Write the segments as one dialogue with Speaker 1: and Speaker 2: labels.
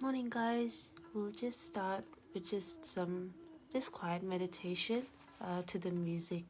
Speaker 1: Morning, guys. We'll just start with just quiet meditation to the music.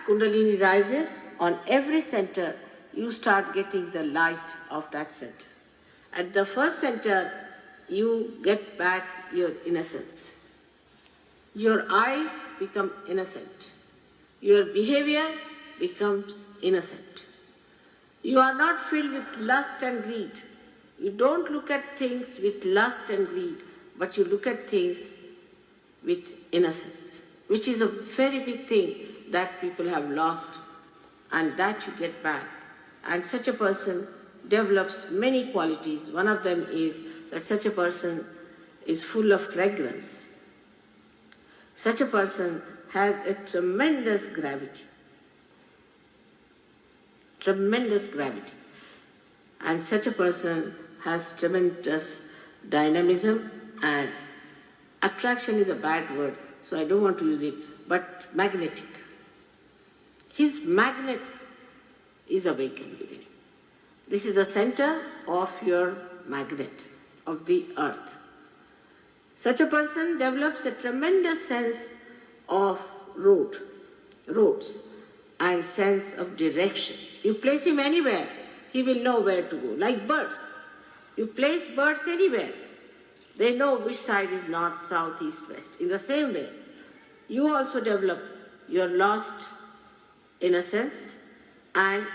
Speaker 2: Kundalini rises, on every center, you start getting the light of that center. At the first center, you get back your innocence. Your eyes become innocent. Your behavior becomes innocent. You are not filled with lust and greed. You don't look at things with lust and greed, but you look at things with innocence, which is a very big thing that people have lost, and that you get back. And such a person develops many qualities. One of them is that such a person is full of fragrance. Such a person has a tremendous gravity. Tremendous gravity. And such a person has tremendous dynamism, and attraction is a bad word, so I don't want to use it, but magnetic. His magnet is awakened within him. This is the center of your magnet, of the earth. Such a person develops a tremendous sense of roads, and sense of direction. You place him anywhere, he will know where to go, like birds. You place birds anywhere, they know which side is north, south, east, west. In the same way, you also develop your lost innocence and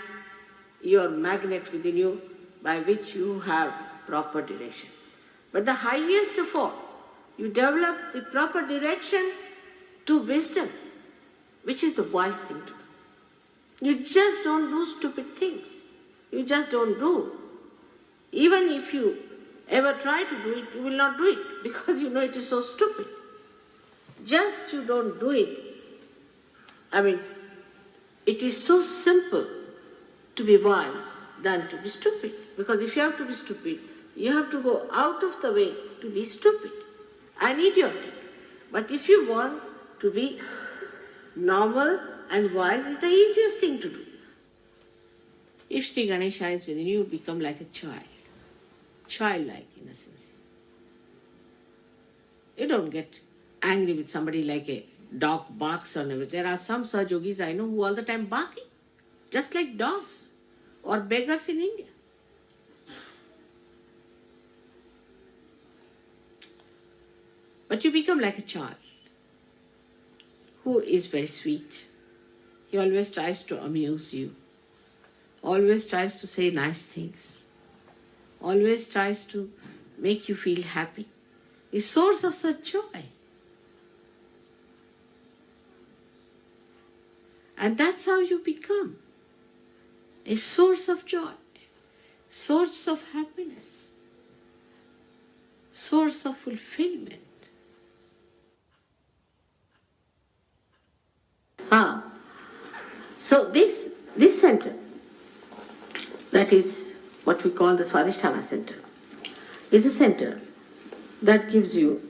Speaker 2: your magnet within you by which you have proper direction. But the highest of all, you develop the proper direction to wisdom, which is the wise thing to do. You just don't do stupid things. You just don't do. Even if you ever try to do it, you will not do it because you know it is so stupid. Just you don't do it. I mean, it is so simple to be wise than to be stupid. Because if you have to be stupid, you have to go out of the way to be stupid and idiotic. But if you want to be normal and wise, it's the easiest thing to do. If Sri Ganesha is within you, become like a child. Childlike innocence. You don't get angry with somebody like a dog barks on you. There are some Saj Yogis I know who all the time barking, just like dogs or beggars in India. But you become like a child who is very sweet. He always tries to amuse you, always tries to say nice things, always tries to make you feel happy. A source of such joy. And that's how you become a source of joy, source of happiness, source of fulfillment. So this center, that is what we call the Swadhisthana center, is a center that gives you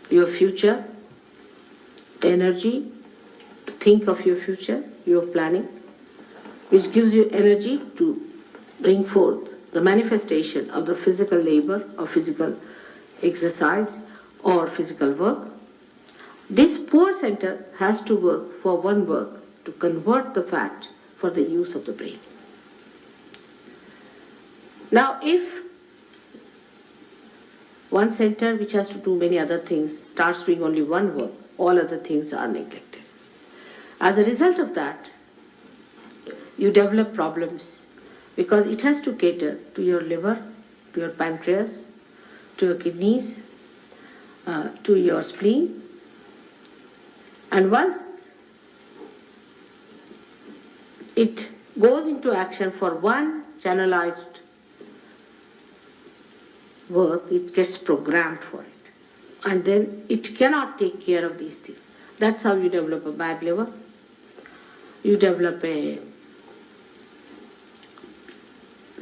Speaker 2: your future, the energy to think of your future, your planning, which gives you energy to bring forth the manifestation of the physical labor or physical exercise or physical work. This poor center has to work for one work, to convert the fat for the use of the brain. Now if one center which has to do many other things starts doing only one work, all other things are neglected. As a result of that, you develop problems because it has to cater to your liver, to your pancreas, to your kidneys, to your spleen. And once it goes into action for one channelized work, it gets programmed for it. And then it cannot take care of these things. That's how you develop a bad liver. You develop a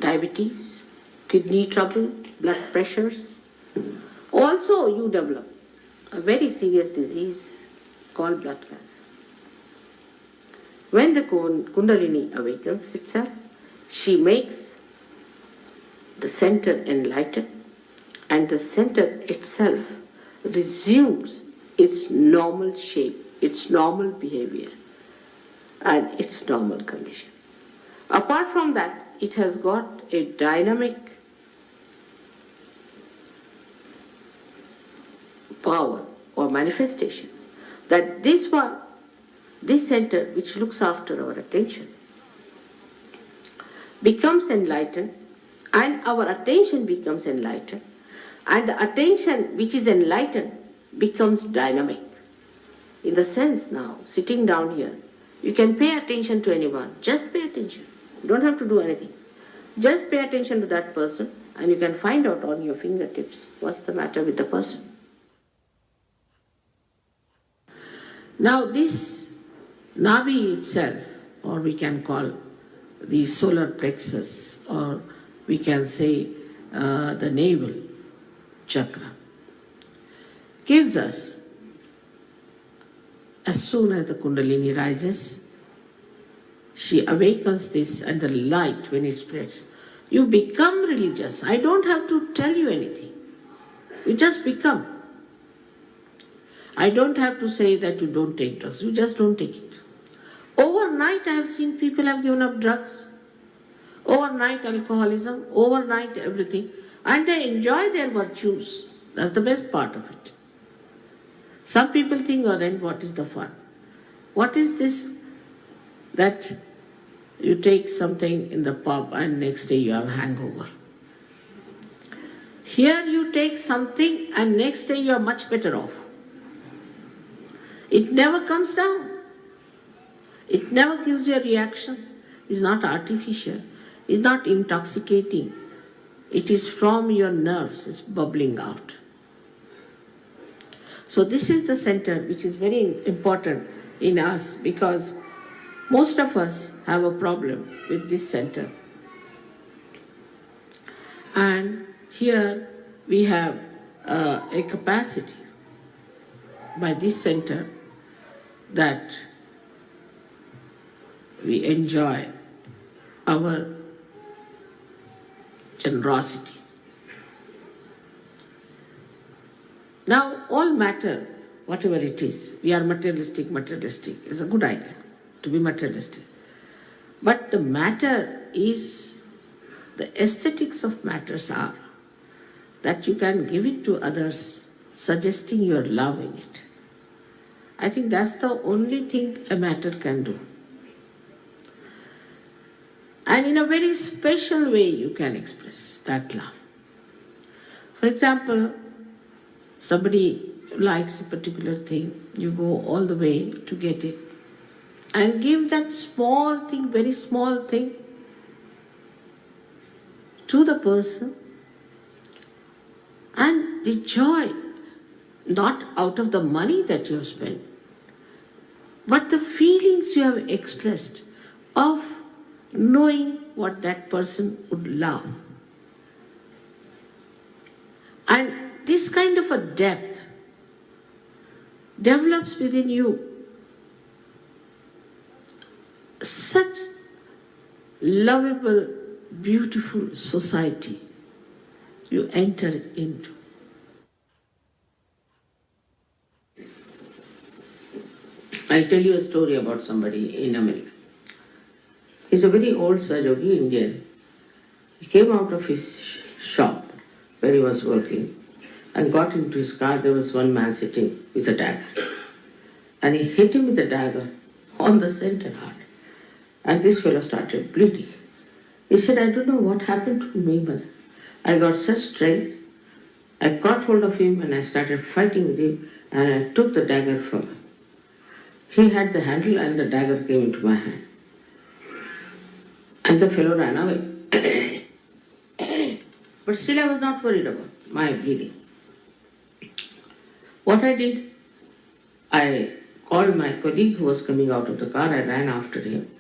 Speaker 2: diabetes, kidney trouble, blood pressures. Also you develop a very serious disease called blood cancer. When the Kundalini awakens itself, she makes the center enlighten, and the center itself resumes its normal shape its normal behavior and its normal condition. Apart from that, it has got a dynamic power or manifestation that this center which looks after our attention becomes enlightened, and our attention becomes enlightened, and the attention which is enlightened becomes dynamic. In the sense now, sitting down here, you can pay attention to anyone, just pay attention. You don't have to do anything. Just pay attention to that person and you can find out on your fingertips what's the matter with the person. Now this Navi itself, or we can call the solar plexus, or we can say the navel chakra, gives us, as soon as the Kundalini rises, she awakens this, and the light, when it spreads, you become religious. I don't have to tell you anything. You just become. I don't have to say that you don't take drugs. You just don't take it. Overnight, I have seen people have given up drugs. Overnight, alcoholism. Overnight, everything. And they enjoy their virtues. That's the best part of it. Some people think, oh, then what is the fun? What is this that you take something in the pub and next day you have a hangover? Here you take something and next day you are much better off. It never comes down. It never gives you a reaction. It's not artificial. It's not intoxicating. It is from your nerves. It's bubbling out. So this is the center which is very important in us, because most of us have a problem with this center. And here we have a capacity by this center that we enjoy our generosity. Now, all matter, whatever it is, we are materialistic. It's a good idea to be materialistic. But the matter is, the aesthetics of matters are that you can give it to others, suggesting your love in it. I think that's the only thing a matter can do. And in a very special way you can express that love. For example, somebody likes a particular thing, you go all the way to get it and give that small thing, very small thing, to the person, and the joy, not out of the money that you have spent, but the feelings you have expressed of knowing what that person would love. And this kind of a depth develops within you such lovable, beautiful society you enter into. I'll tell you a story about somebody in America. He's a very old Sahaja Indian. He came out of his shop where he was working and got into his car. There was one man sitting with a dagger. And he hit him with the dagger on the center heart. And this fellow started bleeding. He said, I don't know what happened to me, but I got such strength. I caught hold of him and I started fighting with him, and I took the dagger from him. He had the handle and the dagger came into my hand. And the fellow ran away. But still I was not worried about my bleeding. What I did, I called my colleague who was coming out of the car. I ran after him.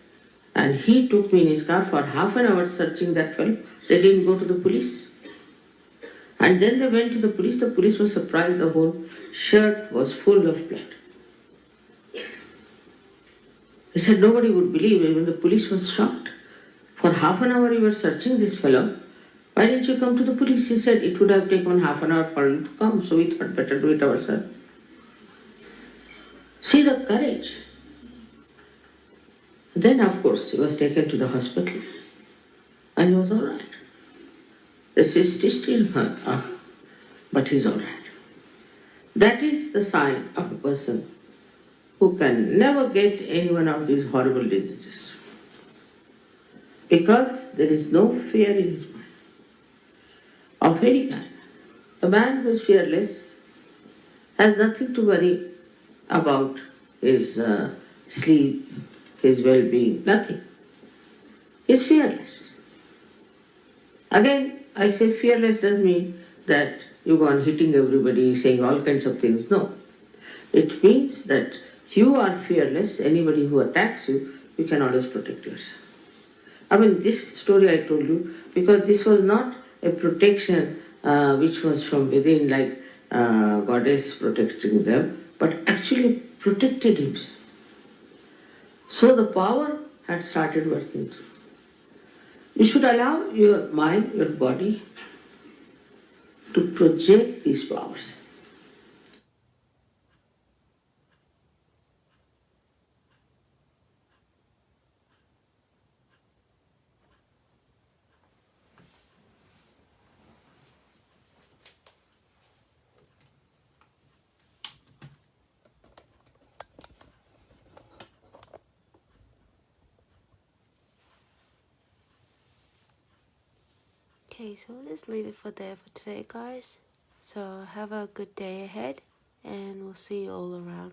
Speaker 2: And he took me in his car for half an hour searching that fellow. They didn't go to the police. And then they went to the police. The police was surprised. The whole shirt was full of blood. He said nobody would believe. Even the police was shocked. For half an hour you were searching this fellow. Why didn't you come to the police? He said it would have taken half an hour for you to come, so we thought better do it ourselves. See the courage. Then, of course, he was taken to the hospital and he was all right. The cyst is still up, but he's all right. That is the sign of a person who can never get any one of these horrible diseases. Because there is no fear in his mind of any kind. A man who is fearless has nothing to worry about his sleep, his well-being, nothing. He's fearless. Again, I say fearless doesn't mean that you go on hitting everybody, saying all kinds of things. No. It means that you are fearless. Anybody who attacks you, you can always protect yourself. I mean, this story I told you, because this was not a protection which was from within, like goddess protecting them, but actually protected himself. So the power had started working through. You should allow your mind, your body to project these powers.
Speaker 1: Okay, so we'll just leave it for there for today, guys. So have a good day ahead, and we'll see you all around.